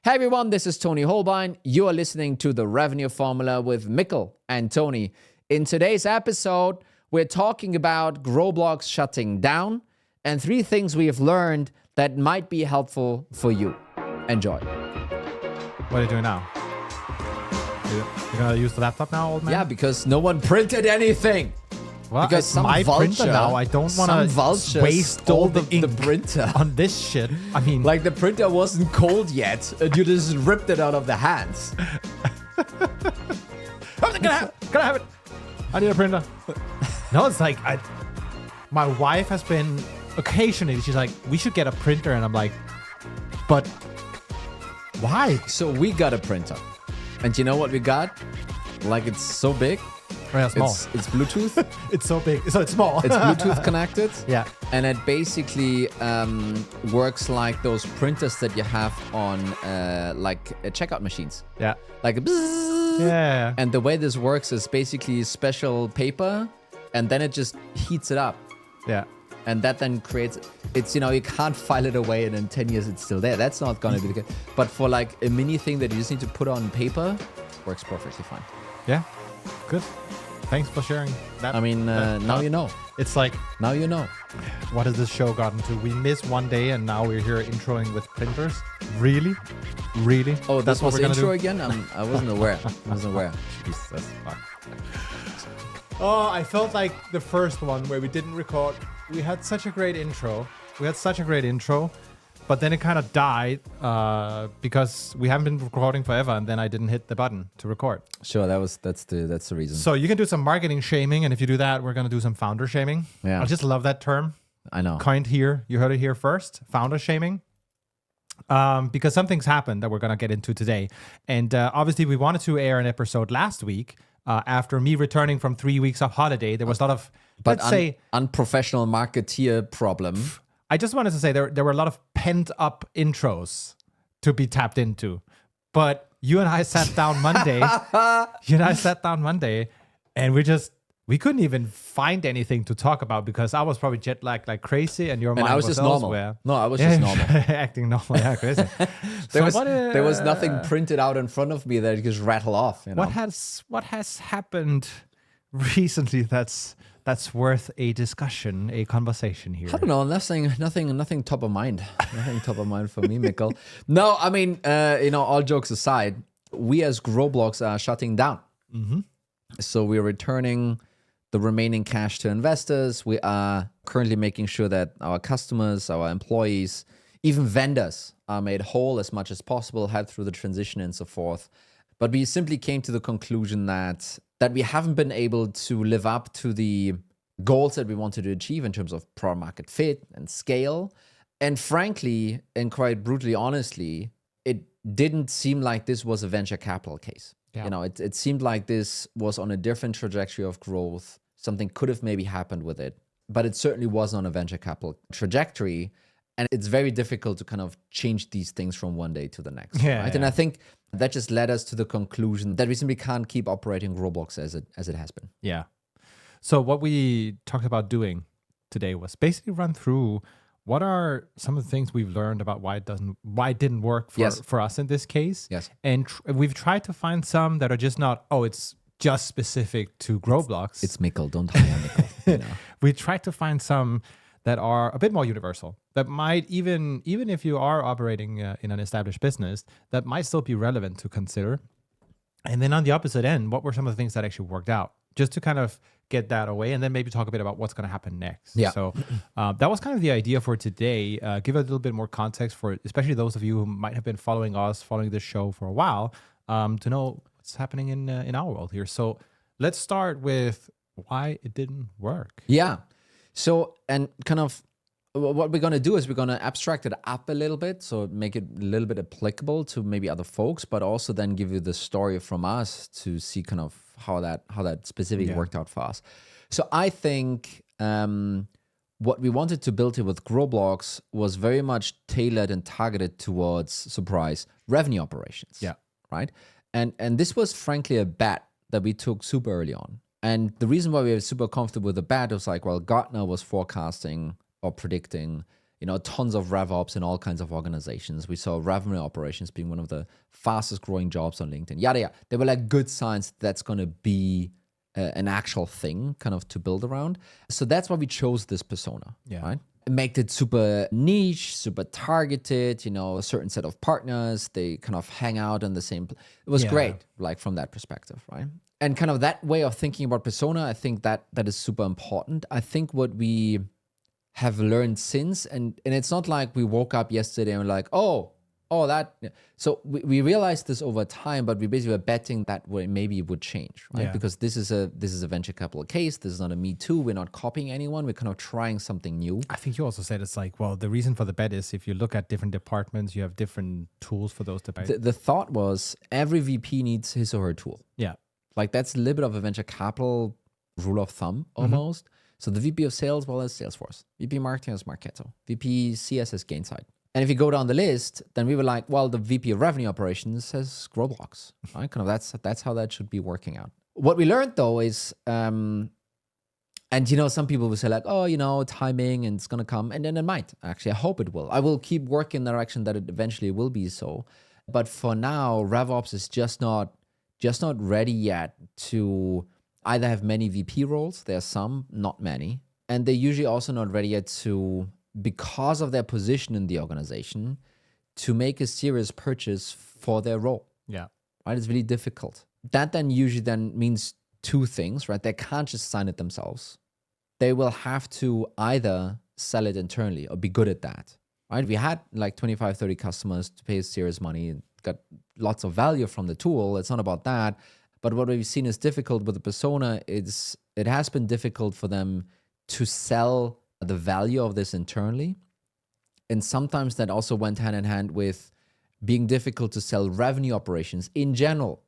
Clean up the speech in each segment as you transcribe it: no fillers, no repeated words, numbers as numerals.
Hey everyone, this is Tony Holbein. You are listening to The Revenue Formula with Mikkel and Tony. In today's episode, we're talking about Growblocks shutting down and 3 things we have learned that might be helpful for you. Enjoy. What are you doing now? You're gonna use the laptop now, old man? Yeah, because no one printed anything. Well, because it's some my vulture, printer now. I don't want to waste all the ink printer on this shit. I mean, like the printer wasn't cold yet, and you just ripped it out of the hands. I'm gonna have it. I need a printer. No, it's like my wife has been occasionally. She's like, "We should get a printer," and I'm like, "But why?" So we got a printer, and you know what we got? Like it's so big. Yeah, small. It's Bluetooth. It's so big, so it's small. It's Bluetooth connected. Yeah. And it basically works like those printers that you have on checkout machines. Yeah. Like a bzzz. Yeah. And the way this works is basically special paper, and then it just heats it up. Yeah. And that then creates, it's, you can't file it away and in 10 years it's still there. That's not going to be the case. But for like a mini thing that you just need to put on paper, works perfectly fine. Yeah. Good. Thanks for sharing that. I mean, now you know. It's like, now you know. What has this show gotten to? We missed one day and now we're here introing with printers. Really? Really? Oh, that's what we're was gonna intro do? again? I wasn't aware. Jesus fuck. Oh, I felt like the first one where we didn't record. We had such a great intro. But then it kind of died because we haven't been recording forever, and then I didn't hit the button to record. Sure, that's the reason. So you can do some marketing shaming, and if you do that, we're gonna do some founder shaming. Yeah. I just love that term. I know. Coined here, you heard it here first. Founder shaming. Because something's happened that we're gonna get into today, and obviously we wanted to air an episode last week after me returning from 3 weeks of holiday. There was a lot of unprofessional marketeer problem. I just wanted to say there were a lot of pent up intros to be tapped into. But you and I sat down Monday. And we couldn't even find anything to talk about because I was probably jet lagged like crazy and your mind I was just normal. elsewhere. No, I was just normal. Acting normal, yeah, crazy. There was nothing printed out in front of me that you just rattle off. What has happened recently that's worth a discussion, a conversation here? I don't know. Nothing top of mind. Nothing top of mind for me, Mikkel. No, I mean, all jokes aside, we as Growblocks are shutting down. Mm-hmm. So we're returning the remaining cash to investors. We are currently making sure that our customers, our employees, even vendors are made whole as much as possible, help through the transition and so forth. But we simply came to the conclusion that we haven't been able to live up to the goals that we wanted to achieve in terms of product market fit and scale. And frankly, and quite brutally honestly, it didn't seem like this was a venture capital case. Yeah. It seemed like this was on a different trajectory of growth. Something could have maybe happened with it, but it certainly wasn't on a venture capital trajectory. And it's very difficult to kind of change these things from one day to the next. Right? Yeah. And I think that just led us to the conclusion that we simply can't keep operating Growblocks as it has been. Yeah. So what we talked about doing today was basically run through what are some of the things we've learned about why it didn't work for us in this case. Yes. And we've tried to find some that are just not, it's just specific to Growblocks. It's Mikkel, don't hire Mikkel. We tried to find some that are a bit more universal, that might even if you are operating in an established business, that might still be relevant to consider. And then on the opposite end, what were some of the things that actually worked out? Just to kind of get that away and then maybe talk a bit about what's going to happen next. Yeah. So that was kind of the idea for today. Give a little bit more context for especially those of you who might have been following this show for a while to know what's happening in our world here. So let's start with why it didn't work. Yeah. So, and kind of what we're going to do is we're going to abstract it up a little bit, so make it a little bit applicable to maybe other folks, but also then give you the story from us to see kind of how that specifically worked out for us. So I think what we wanted to build here with Growblocks was very much tailored and targeted towards, surprise, revenue operations. Yeah. Right? And this was frankly a bet that we took super early on. And the reason why we were super comfortable with the bet was like, well, Gartner was forecasting or predicting, tons of RevOps in all kinds of organizations. We saw revenue operations being one of the fastest growing jobs on LinkedIn. Yada, yada. They were like good signs that's going to be an actual thing kind of to build around. So that's why we chose this persona, right? It made it super niche, super targeted, a certain set of partners. They kind of hang out in the same. It was great, like from that perspective, right? And kind of that way of thinking about persona, I think that is super important. I think what we have learned since, and it's not like we woke up yesterday and we're like, oh, that. So we realized this over time, but we basically were betting that way maybe it would change, right? Yeah. Because this is a venture capital case. This is not a Me Too. We're not copying anyone. We're kind of trying something new. I think you also said it's like, well, the reason for the bet is if you look at different departments, you have different tools for those debates. The thought was every VP needs his or her tool. Yeah. Like that's a little bit of a venture capital rule of thumb almost. So the VP of sales, well, is Salesforce. VP marketing is Marketo. VP CS is Gainsight. And if you go down the list, then we were like, well, the VP of revenue operations has Growblocks, right? Kind of that's how that should be working out. What we learned though is, and some people will say like, oh, timing and it's gonna come, and then it might. Actually, I hope it will. I will keep working in the direction that it eventually will be so. But for now, RevOps is just not ready yet to either have many VP roles. There are some, not many, and they're usually also not ready yet to, because of their position in the organization, to make a serious purchase for their role. Yeah. Right? It's really difficult. That then usually then means two things, right? They can't just sign it themselves. They will have to either sell it internally or be good at that, right? We had like 25, 30 customers to pay serious money, got lots of value from the tool. It's not about that. But what we've seen is difficult with the persona is it has been difficult for them to sell the value of this internally. And sometimes that also went hand in hand with being difficult to sell revenue operations in general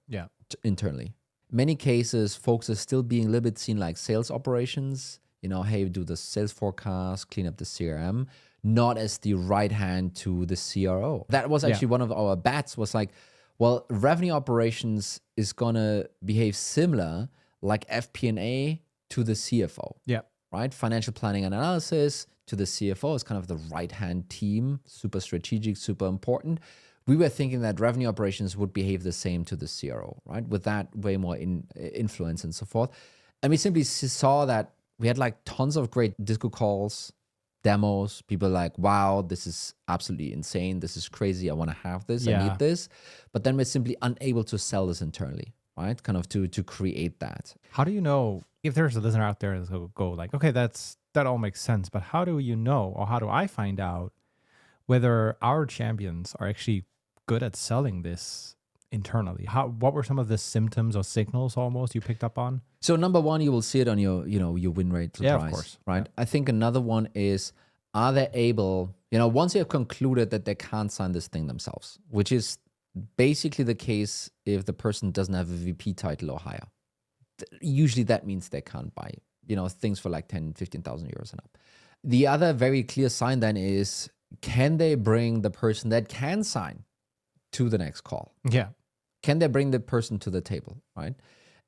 internally. Many cases, folks are still being a little bit seen like sales operations, hey, do the sales forecast, clean up the CRM, not as the right hand to the CRO. That was actually one of our bets was like, well, revenue operations is going to behave similar like FP&A to the CFO. Yeah. Right? Financial planning and analysis to the CFO is kind of the right-hand team, super strategic, super important. We were thinking that revenue operations would behave the same to the CRO, right? With that way more influence and so forth. And we simply saw that we had like tons of great disco calls, demos, people like, wow, this is absolutely insane. This is crazy. I want to have this. I need this. But then we're simply unable to sell this internally, right? Kind of to create that. How do you know if there's a listener out there that's go like, okay, that all makes sense, but how do you know, or how do I find out whether our champions are actually good at selling this internally? What were some of the symptoms or signals almost you picked up on? So number one, you will see it on your win rate surprise, of course. right? Yeah. I think another one is, are they able, once you have concluded that they can't sign this thing themselves, which is basically the case if the person doesn't have a VP title or higher. Usually that means they can't buy, things for like 10, 15,000 euros and up. The other very clear sign then is, can they bring the person that can sign to the next call? Yeah. Can they bring the person to the table, right?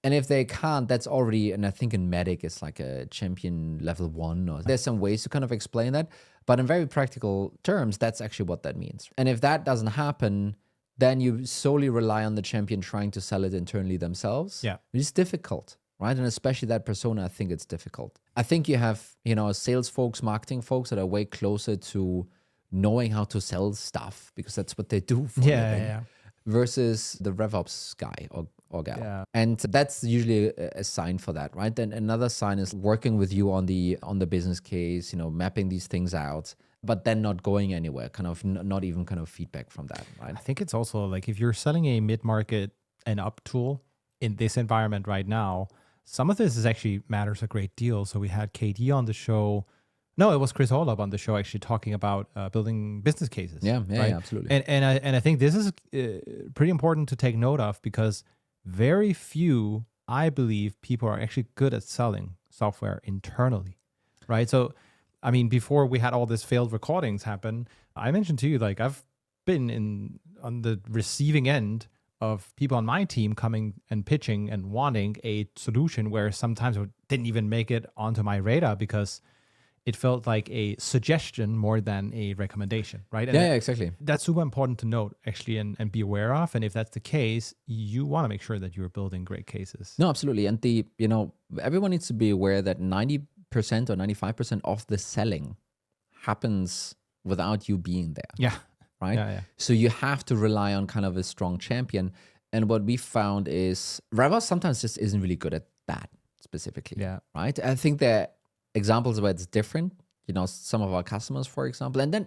And if they can't, that's already, and I think in Medic it's like a champion level 1, or there's some ways to kind of explain that. But in very practical terms, that's actually what that means. And if that doesn't happen, then you solely rely on the champion trying to sell it internally themselves. Yeah. It's difficult, right? And especially that persona, I think it's difficult. I think you have, sales folks, marketing folks that are way closer to knowing how to sell stuff because that's what they do for a living, versus the RevOps guy or gal. Yeah. And that's usually a sign for that, right? Then another sign is working with you on the business case, mapping these things out, but then not going anywhere, kind of not even kind of feedback from that, right? I think it's also like if you're selling a mid-market and up tool in this environment right now, some of this is actually matters a great deal. So we had KD on the show. No, it was Chris Holub on the show actually talking about building business cases. Yeah, right? Absolutely. And I think this is pretty important to take note of because very few, I believe, people are actually good at selling software internally, right? So, I mean, before we had all this failed recordings happen, I mentioned to you, like I've been on the receiving end of people on my team coming and pitching and wanting a solution where sometimes it didn't even make it onto my radar because it felt like a suggestion more than a recommendation, right? And Yeah, exactly. that's super important to note, actually, and be aware of. And if that's the case, you want to make sure that you're building great cases. No, absolutely. And everyone needs to be aware that 90% or 95% of the selling happens without you being there. Yeah. Right? Yeah. So you have to rely on kind of a strong champion. And what we found is RevOps sometimes just isn't really good at that specifically. Yeah. Right? I think there are examples where it's different. Some of our customers, for example. And then,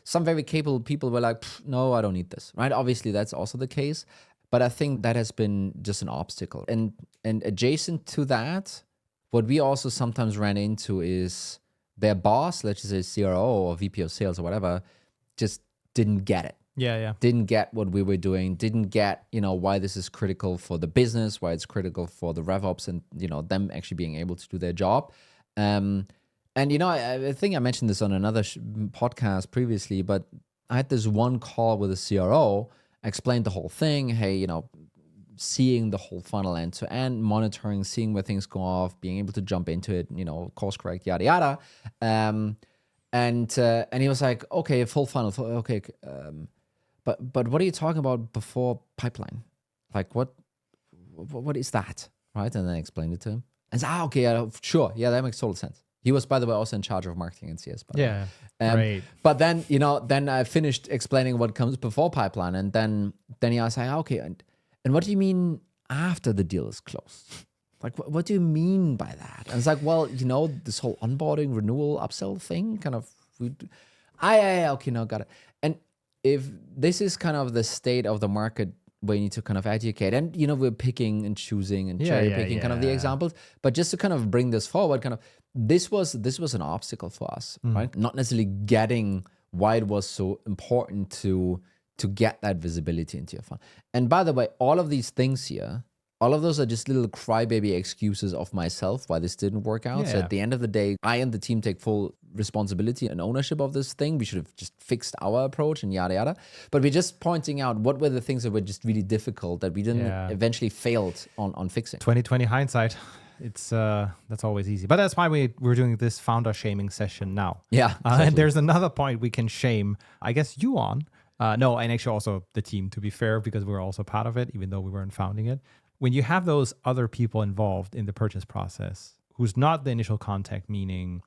some very capable people were like, no, I don't need this. Right? Obviously, that's also the case. But I think that has been just an obstacle. And adjacent to that, what we also sometimes ran into is their boss, let's just say CRO or VP of sales or whatever, just didn't get it. Yeah. Didn't get what we were doing, didn't get, why this is critical for the business, why it's critical for the RevOps and, them actually being able to do their job. And, I think I mentioned this on another podcast previously, but I had this one call with a CRO, I explained the whole thing. Hey, seeing the whole funnel end to end, monitoring, seeing where things go off, being able to jump into it, course correct, yada, yada. And he was like, okay, full funnel. Okay. But what are you talking about before pipeline? Like what is that? Right. And then I explained it to him and said, okay, yeah, sure. Yeah, that makes total sense. He was, by the way, also in charge of marketing and CS. Yeah. Great. But then, then I finished explaining what comes before pipeline. And then he asked, like, okay, and what do you mean after the deal is closed? Like, what do you mean by that? And it's like, well, this whole onboarding, renewal, upsell thing, kind of, okay, no, got it. And if this is kind of the state of the market where you need to kind of educate, and, we're picking and choosing and cherry picking kind of the examples, but just to kind of bring this forward, kind of, this was an obstacle for us, right? Not necessarily getting why it was so important to get that visibility into your fund. And by the way, all of these things here, all of those are just little crybaby excuses of myself why this didn't work out. Yeah. So at the end of the day, I and the team take full responsibility and ownership of this thing. We should have just fixed our approach and yada, yada. But we're just pointing out what were the things that were just really difficult that we didn't eventually failed on fixing. 2020 hindsight. It's that's always easy. But that's why we're doing this founder shaming session now. Yeah. Exactly. And there's another point we can shame, I guess, you on. No, and actually also the team, to be fair, because we're also part of it, even though we weren't founding it. When you have those other people involved in the purchase process, who's not the initial contact, meaning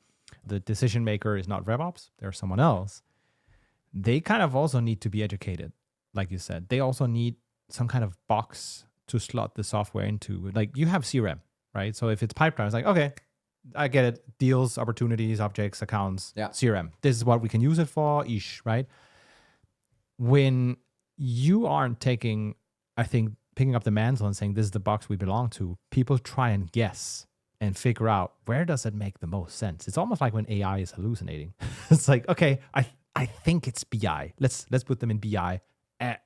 the decision maker is not RevOps, there's someone else, they kind of also need to be educated. Like you said, they also need some kind of box to slot the software into. Like you have CRM, right? So if it's pipeline, it's like, okay, I get it. Deals, opportunities, objects, accounts, CRM. This is what we can use it for, right? When you aren't picking up the mantle and saying, this is the box we belong to, people try and guess and figure out where does it make the most sense. It's almost like when AI is hallucinating. It's like, okay, I think it's BI. Let's put them in BI.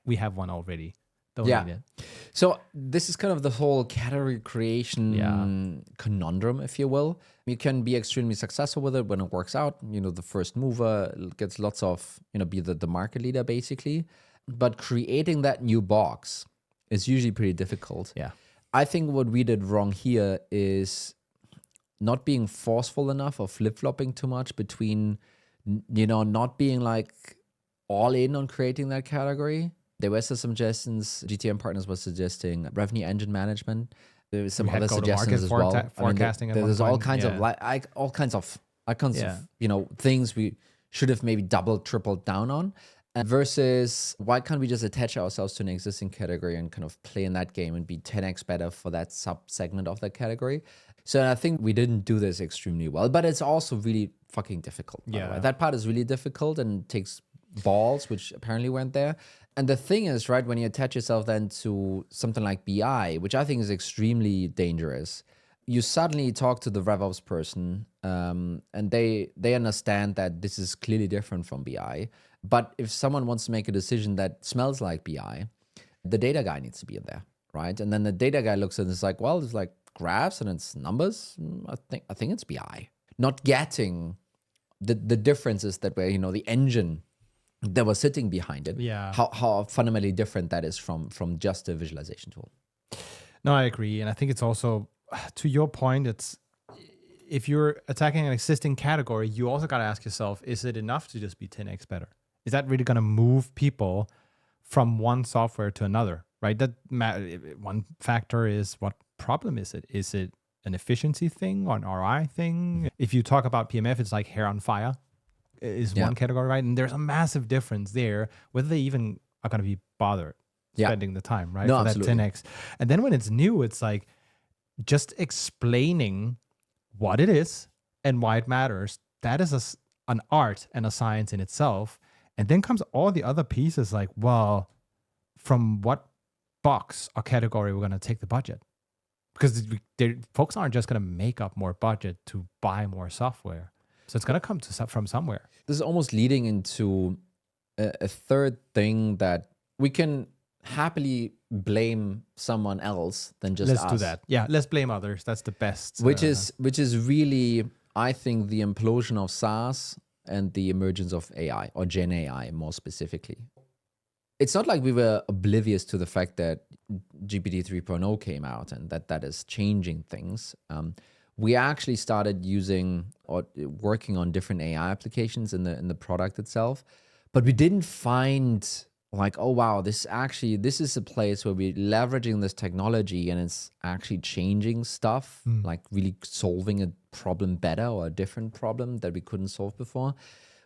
We have one already. Don't need it. So this is kind of the whole category creation conundrum, if you will. You can be extremely successful with it when it works out. The first mover gets lots of, be the market leader basically. But creating that new box is usually pretty difficult. Yeah. I think what we did wrong here is not being forceful enough or flip-flopping too much between, not being like all in on creating that category. There were some suggestions. GTM Partners was suggesting revenue engine management. There was some other suggestions as well. Forecasting. There's all kinds of things we should have maybe doubled, tripled down on. Versus why can't we just attach ourselves to an existing category and kind of play in that game and be 10x better for that sub-segment of that category? So I think we didn't do this extremely well, but it's also really fucking difficult. By the way. That part is really difficult and takes balls, which apparently weren't there. And the thing is, right, when you attach yourself then to something like BI, which I think is extremely dangerous, you suddenly talk to the RevOps person and they understand that this is clearly different from BI. But if someone wants to make a decision that smells like BI, the data guy needs to be in there, right? And then the data guy looks at it and is like, well, it's like graphs and it's numbers. I think it's BI. Not getting the differences that were, the engine that was sitting behind it. Yeah. How fundamentally different that is from just a visualization tool. No, I agree. And I think it's also, to your point, if you're attacking an existing category, you also got to ask yourself, is it enough to just be 10x better? Is that really going to move people from one software to another, right? One factor is, what problem is it? Is it an efficiency thing or an ROI thing? If you talk about PMF, it's like hair on fire is one category, right? And there's a massive difference there, whether they even are going to be bothered spending the time, right? No, for absolutely. that 10x. And then when it's new, it's like just explaining what it is and why it matters. That is an art and a science in itself. And then comes all the other pieces like, well, from what box or category we're going to take the budget. Because folks aren't just going to make up more budget to buy more software. So it's going to come from somewhere. This is almost leading into a third thing that we can happily blame someone else than just us. Let's do that. Yeah, let's blame others. That's the best. Which is really, I think, the implosion of SaaS and the emergence of AI, or Gen AI more specifically. It's not like we were oblivious to the fact that GPT 3.0 came out and that is changing things. We actually started using or working on different AI applications in the product itself, but we didn't find like, oh wow, this is a place where we're leveraging this technology and it's actually changing stuff, like really solving a problem better or a different problem that we couldn't solve before.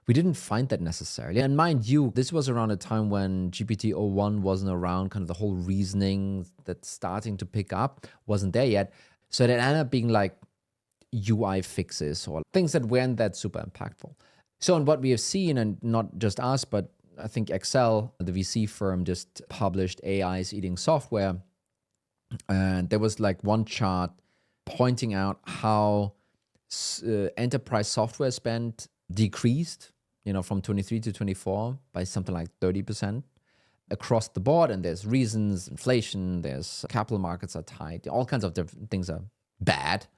We didn't find that necessarily. And mind you, this was around a time when GPT-01 wasn't around, kind of the whole reasoning that's starting to pick up wasn't there yet. So it ended up being like UI fixes or things that weren't that super impactful. So, and what we have seen, and not just us, but I think Excel, the VC firm, just published AI is eating software. And there was like one chart pointing out how enterprise software spend decreased, from 23 to 24 by something like 30% across the board. And there's reasons, inflation, there's capital markets are tight, all kinds of different things are bad.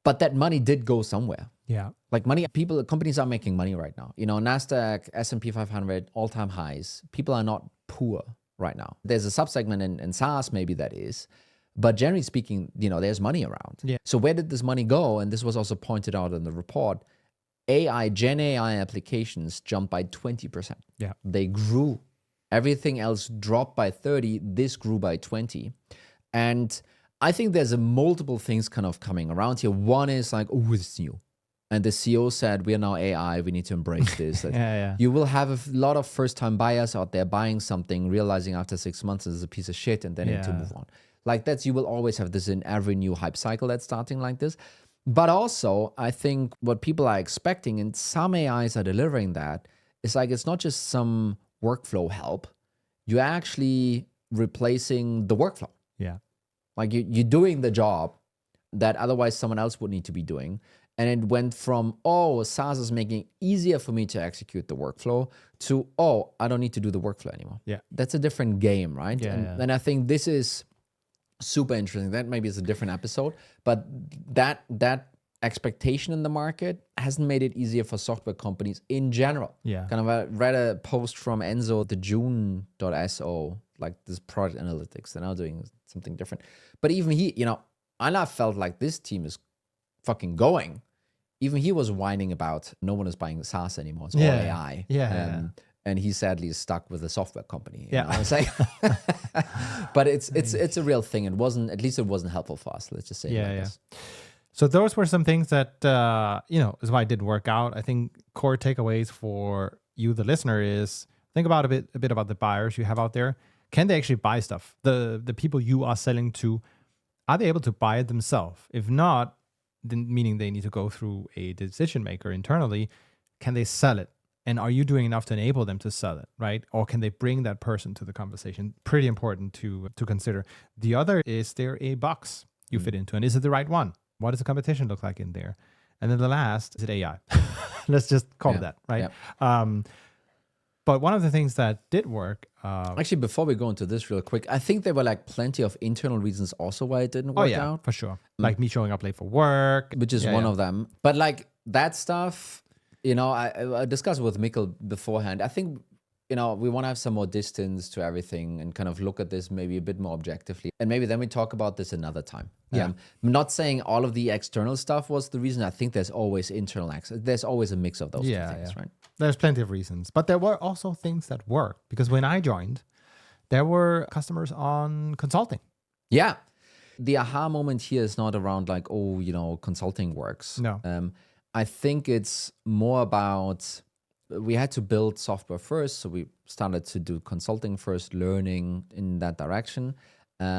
But that money did go somewhere. Yeah. Like companies are making money right now. NASDAQ, S&P 500, all-time highs. People are not poor right now. There's a subsegment in SaaS, maybe that is. But generally speaking, there's money around. Yeah. So where did this money go? And this was also pointed out in the report. Gen AI applications jumped by 20%. Yeah. They grew. Everything else dropped by 30. This grew by 20. And I think there's multiple things kind of coming around here. One is like, oh, it's new. And the CEO said, we are now AI. We need to embrace this. You will have a lot of first-time buyers out there buying something, realizing after 6 months it's a piece of shit, and then need to move on. Like you will always have this in every new hype cycle that's starting like this. But also, I think what people are expecting, and some AIs are delivering that, is like it's not just some workflow help. You're actually replacing the workflow. Yeah. Like you're doing the job that otherwise someone else would need to be doing. And it went from, SaaS is making it easier for me to execute the workflow to, I don't need to do the workflow anymore. Yeah. That's a different game, right? Yeah, and I think this is super interesting. That maybe is a different episode, but that expectation in the market hasn't made it easier for software companies in general. Yeah. Kind of I read a post from Enzo, the June.so, like this product analytics. They're now doing something different. But even he, I felt like this team is fucking going. Even he was whining about no one is buying SaaS anymore. It's all AI. Yeah. And he sadly is stuck with a software company. Yeah. It's like, but it's a real thing. It wasn't helpful for us. Let's just say this. So those were some things that, is why it didn't work out. I think core takeaways for you, the listener, is think about a bit about the buyers you have out there. Can they actually buy stuff? The people you are selling to, are they able to buy it themselves? If not, then meaning they need to go through a decision maker internally, can they sell it? And are you doing enough to enable them to sell it, right? Or can they bring that person to the conversation? Pretty important to consider. The other is there a box you fit into? And is it the right one? What does the competition look like in there? And then the last, is it AI? Let's just call it that, right? Yeah. But one of the things that did work... Actually, before we go into this real quick, I think there were like plenty of internal reasons also why it didn't work out. For sure. Like me showing up late for work. Which is one of them. But like that stuff, I discussed with Mikkel beforehand. I think we want to have some more distance to everything and kind of look at this maybe a bit more objectively. And maybe then we talk about this another time. Yeah. I'm not saying all of the external stuff was the reason. I think there's always internal access. There's always a mix of those two things, right? There's plenty of reasons. But there were also things that worked. Because when I joined, there were customers on consulting. Yeah. The aha moment here is not around like, consulting works. No. I think it's more about, we had to build software first. So we started to do consulting first, learning in that direction,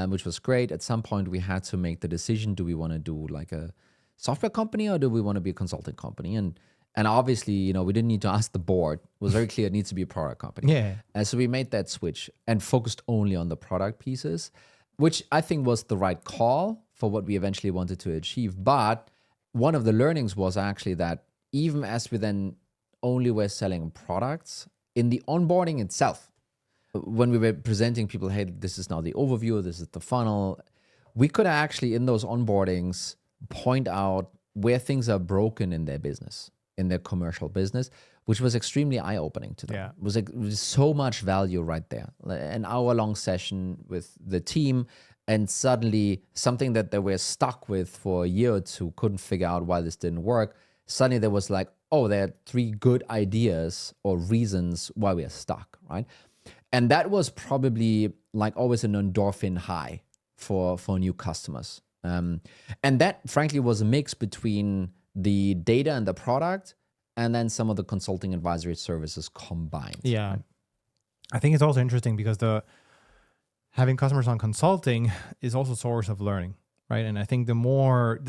which was great. At some point, we had to make the decision, do we want to do like a software company or do we want to be a consulting company? And obviously, we didn't need to ask the board. It was very clear it needs to be a product company. Yeah. And so we made that switch and focused only on the product pieces, which I think was the right call for what we eventually wanted to achieve. But one of the learnings was actually that even as we then only were selling products, in the onboarding itself, when we were presenting people, hey, this is now the overview, this is the funnel, we could actually in those onboardings point out where things are broken in their business, in their commercial business, which was extremely eye-opening to them. Yeah. It was so much value right there. An hour-long session with the team, and suddenly something that they were stuck with for a year or two, couldn't figure out why this didn't work. Suddenly there was like, oh, there are 3 good ideas or reasons why we are stuck, right? And that was probably like always an endorphin high for new customers. And that frankly was a mix between the data and the product and then some of the consulting advisory services combined. Yeah. Right? I think it's also interesting because having customers on consulting is also a source of learning, right? And I think this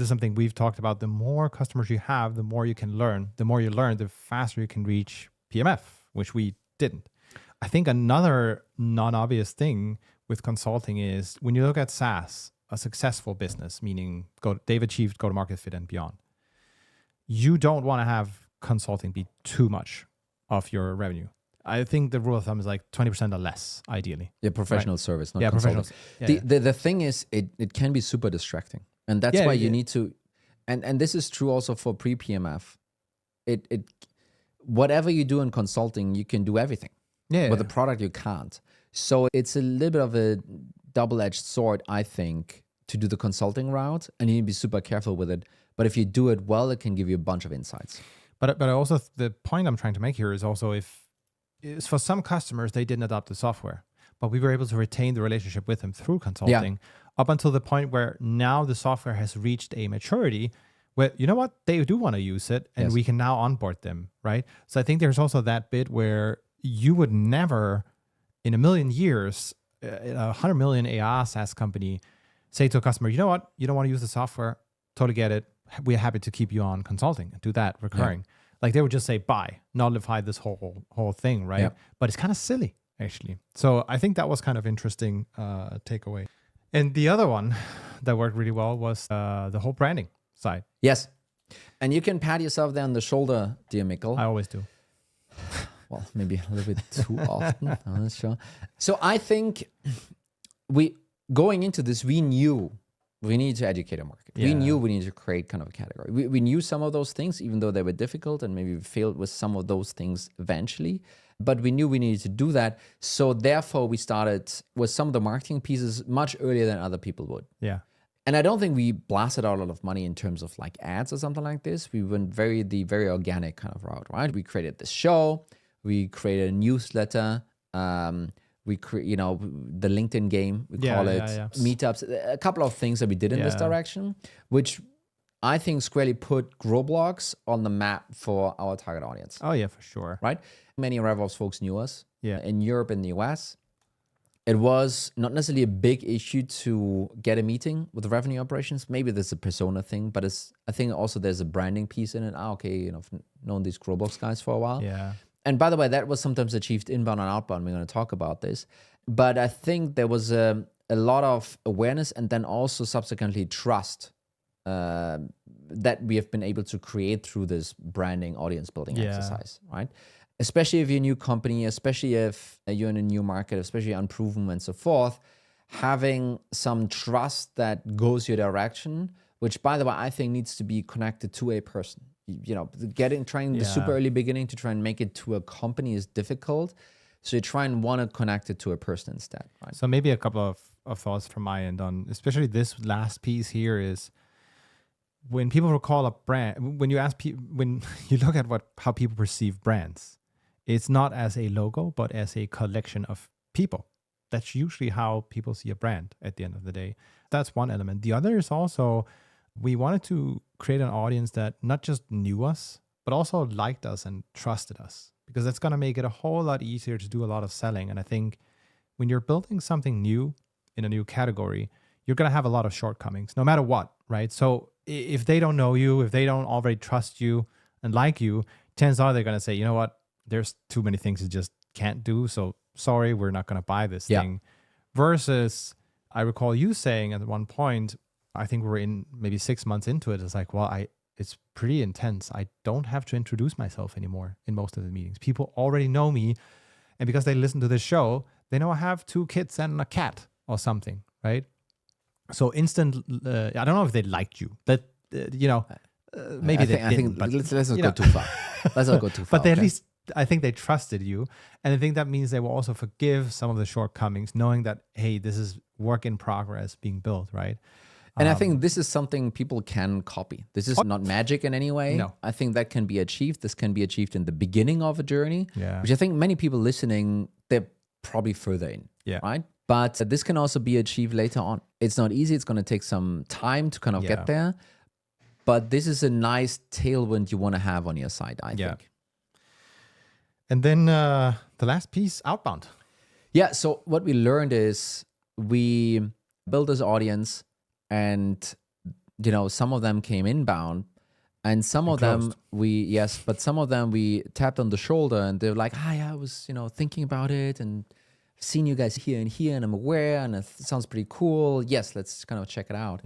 is something we've talked about, the more customers you have, the more you can learn. The more you learn, the faster you can reach PMF, which we didn't. I think another non-obvious thing with consulting is when you look at SaaS, a successful business, meaning they've achieved go-to-market fit and beyond, you don't want to have consulting be too much of your revenue. I think the rule of thumb is like 20% or less, ideally. Yeah, professional service, not professional. consulting. The thing is, it can be super distracting. And that's why you need to, and this is true also for pre-PMF. Whatever you do in consulting, you can do everything. Yeah. With the product, you can't. So it's a little bit of a double-edged sword, I think, to do the consulting route, and you need to be super careful with it. But if you do it well, it can give you a bunch of insights. But also the point I'm trying to make here is also is for some customers, they didn't adopt the software, but we were able to retain the relationship with them through consulting up until the point where now the software has reached a maturity where, you know what, they do want to use it and we can now onboard them, right? So I think there's also that bit where you would never in a million years, a 100 million AR SaaS company say to a customer, you know what, you don't want to use the software, totally get it. We're happy to keep you on consulting and do that recurring. Yeah. Like they would just say, bye, nullify this whole thing, right? Yeah. But it's kind of silly, actually. So I think that was kind of interesting takeaway. And the other one that worked really well was the whole branding side. Yes. And you can pat yourself there on the shoulder, dear Mikkel. I always do. Well, maybe a little bit too often. I'm not sure. So I think going into this, we knew we need to educate our market. Yeah. We knew we needed to create kind of a category. We knew some of those things, even though they were difficult, and maybe we failed with some of those things eventually. But we knew we needed to do that. So therefore, we started with some of the marketing pieces much earlier than other people would. Yeah. And I don't think we blasted out a lot of money in terms of like ads or something like this. We went the very organic kind of route, right? We created this show. We created a newsletter. We create, the LinkedIn game, we call it, meetups, a couple of things that we did in this direction, which I think squarely put Growblocks on the map for our target audience. Oh yeah, for sure. Right? Many RevOps folks knew us in Europe and the US. It was not necessarily a big issue to get a meeting with revenue operations. Maybe there's a persona thing, but I think also there's a branding piece in it. Okay, I've known these Growblocks guys for a while. Yeah. And by the way, that was sometimes achieved inbound and outbound. We're going to talk about this. But I think there was a lot of awareness and then also subsequently trust that we have been able to create through this branding audience building exercise, right? Especially if you're a new company, especially if you're in a new market, especially unproven and so forth, having some trust that goes your direction, which by the way, I think needs to be connected to a person. Trying the super early beginning to try and make it to a company is difficult. So you try and want to connect it to a person instead, right? So maybe a couple of thoughts from my end on especially this last piece here is when people recall a brand, when you ask when you look at how people perceive brands, it's not as a logo, but as a collection of people. That's usually how people see a brand at the end of the day. That's one element. The other is also we wanted to create an audience that not just knew us, but also liked us and trusted us, because that's going to make it a whole lot easier to do a lot of selling. And I think when you're building something new in a new category, you're going to have a lot of shortcomings, no matter what, right? So if they don't know you, if they don't already trust you and like you, chances are they're going to say, you know what, there's too many things you just can't do. So sorry, we're not going to buy this thing. Versus, I recall you saying at one point, I think we're in maybe 6 months into it. It's like, well, it's pretty intense. I don't have to introduce myself anymore in most of the meetings. People already know me. And because they listen to this show, they know I have 2 kids and a cat or something, right? So instant, I don't know if they liked you. That, maybe they didn't. I think but, let's not go too far. Let's not go too far. But they at least, I think they trusted you. And I think that means they will also forgive some of the shortcomings, knowing that, hey, this is work in progress being built, right? And I think this is something people can copy. This is not magic in any way. No. I think that can be achieved. This can be achieved in the beginning of a journey, Yeah. which I think many people listening, they're probably further in, right? But this can also be achieved later on. It's not easy. It's going to take some time to kind of get there. But this is a nice tailwind you want to have on your side, I think. And then the last piece, Outbound. Yeah, so what we learned is we built this audience, and some of them came inbound, and some of them some of them we tapped on the shoulder, and they're like, hi, I was thinking about it, and I've seen you guys here, and I'm aware, and it sounds pretty cool. Yes, let's kind of check it out.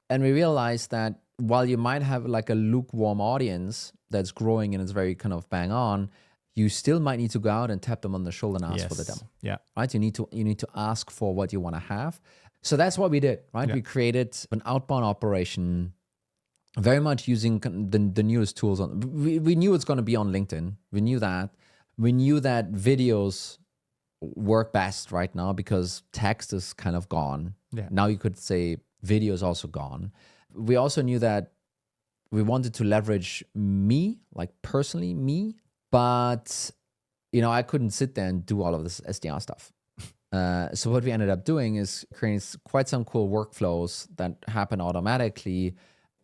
And we realized that while you might have like a lukewarm audience that's growing and it's very kind of bang on, you still might need to go out and tap them on the shoulder and ask for the demo. Right? You need to ask for what you want to have. So that's what we did, right? We created an outbound operation very much using the newest tools. We knew it's going to be on LinkedIn. We knew that. We knew that videos work best right now because text is kind of gone. Now you could say video is also gone. We also knew that we wanted to leverage me, like personally me, but I couldn't sit there and do all of this SDR stuff. So what we ended up doing is creating quite some cool workflows that happen automatically,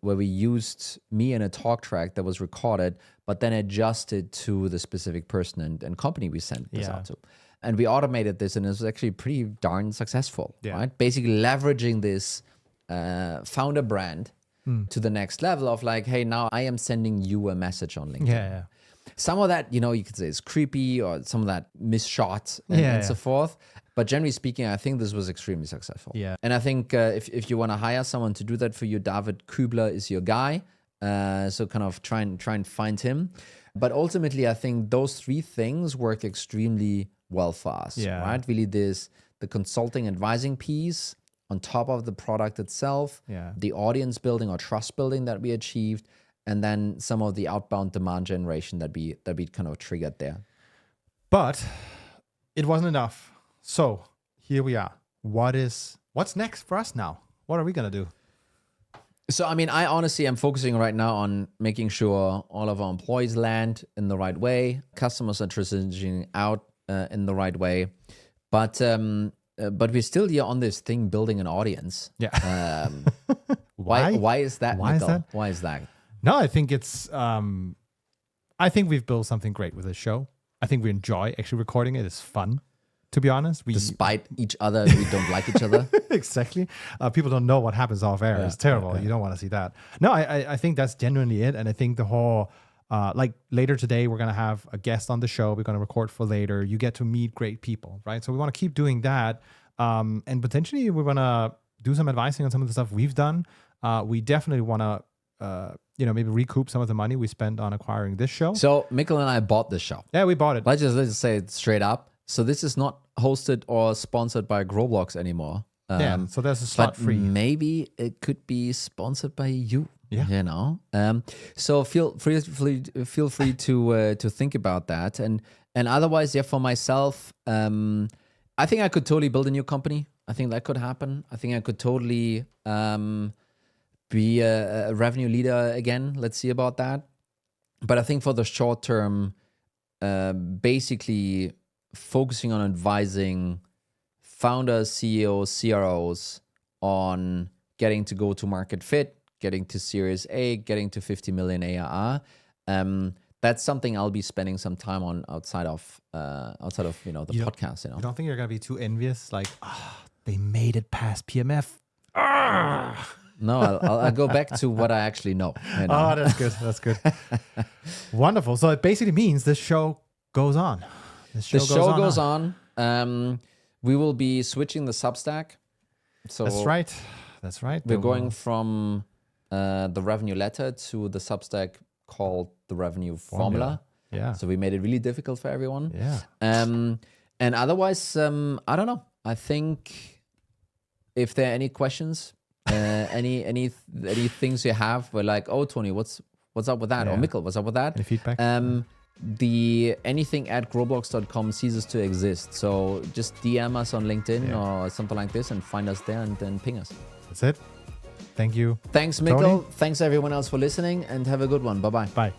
where we used me in a talk track that was recorded, but then adjusted to the specific person and company we sent this out to. And we automated this, and it was actually pretty darn successful, right? Basically leveraging this founder brand to the next level of like, hey, now I am sending you a message on LinkedIn. Some of that, you could say is creepy, or some of that misshot and so forth. But generally speaking, I think this was extremely successful. And I think if you want to hire someone to do that for you, David Kubler is your guy. So kind of try and find him. But ultimately, I think those 3 things work extremely well for us, right? Really, the consulting advising piece on top of the product itself, the audience building or trust building that we achieved, and then some of the outbound demand generation that we kind of triggered there. But it wasn't enough. So here we are. What's next for us now? What are we going to do? So, I mean, I honestly am focusing right now on making sure all of our employees land in the right way, customers are transitioning out in the right way. But we're still here on this thing, building an audience. Why is that? Why is that? No, I think it's, I think we've built something great with this show. I think we enjoy actually recording it. It's fun, to be honest. Despite each other, we don't like each other. Exactly. People don't know what happens off air. It's terrible. You don't want to see that. No, I think that's genuinely it. And I think the whole, like later today, we're going to have a guest on the show. We're going to record for later. You get to meet great people, right? So we want to keep doing that. And potentially we want to do some advising on some of the stuff we've done. We definitely want to, maybe recoup some of the money we spent on acquiring this show. So Mikkel and I bought this show. Yeah, we bought it. Let's just say it straight up. So this is not hosted or sponsored by Growblocks anymore. So there's a slot free. Maybe it could be sponsored by you. So feel free to think about that. And And otherwise, yeah, for myself, I think I could totally build a new company. I think that could happen. I think I could totally be a revenue leader again. Let's see about that. But I think for the short term, basically focusing on advising founders, CEOs, CROs on getting to go to market fit, getting to Series A, getting to 50 million ARR. That's something I'll be spending some time on outside of the podcast. You don't think you're gonna be too envious? Like, they made it past PMF. No, I'll go back to what I actually know. Oh, that's good. That's good. Wonderful. So it basically means this show goes on. The show goes on. We will be switching the Substack. So that's right. That's right. We're going from the revenue letter to the Substack called the revenue formula. Yeah. So we made it really difficult for everyone. Yeah. And otherwise, I don't know. I think if there are any questions, any things you have, we're like, oh, Tony, what's up with that? Yeah. Or Mikkel, what's up with that? Any feedback? The anything at growblocks.com ceases to exist. So just DM us on LinkedIn or something like this and find us there and then ping us. That's it. Thank you. Thanks, Mikkel. Thanks everyone else for listening and have a good one. Bye-bye. Bye.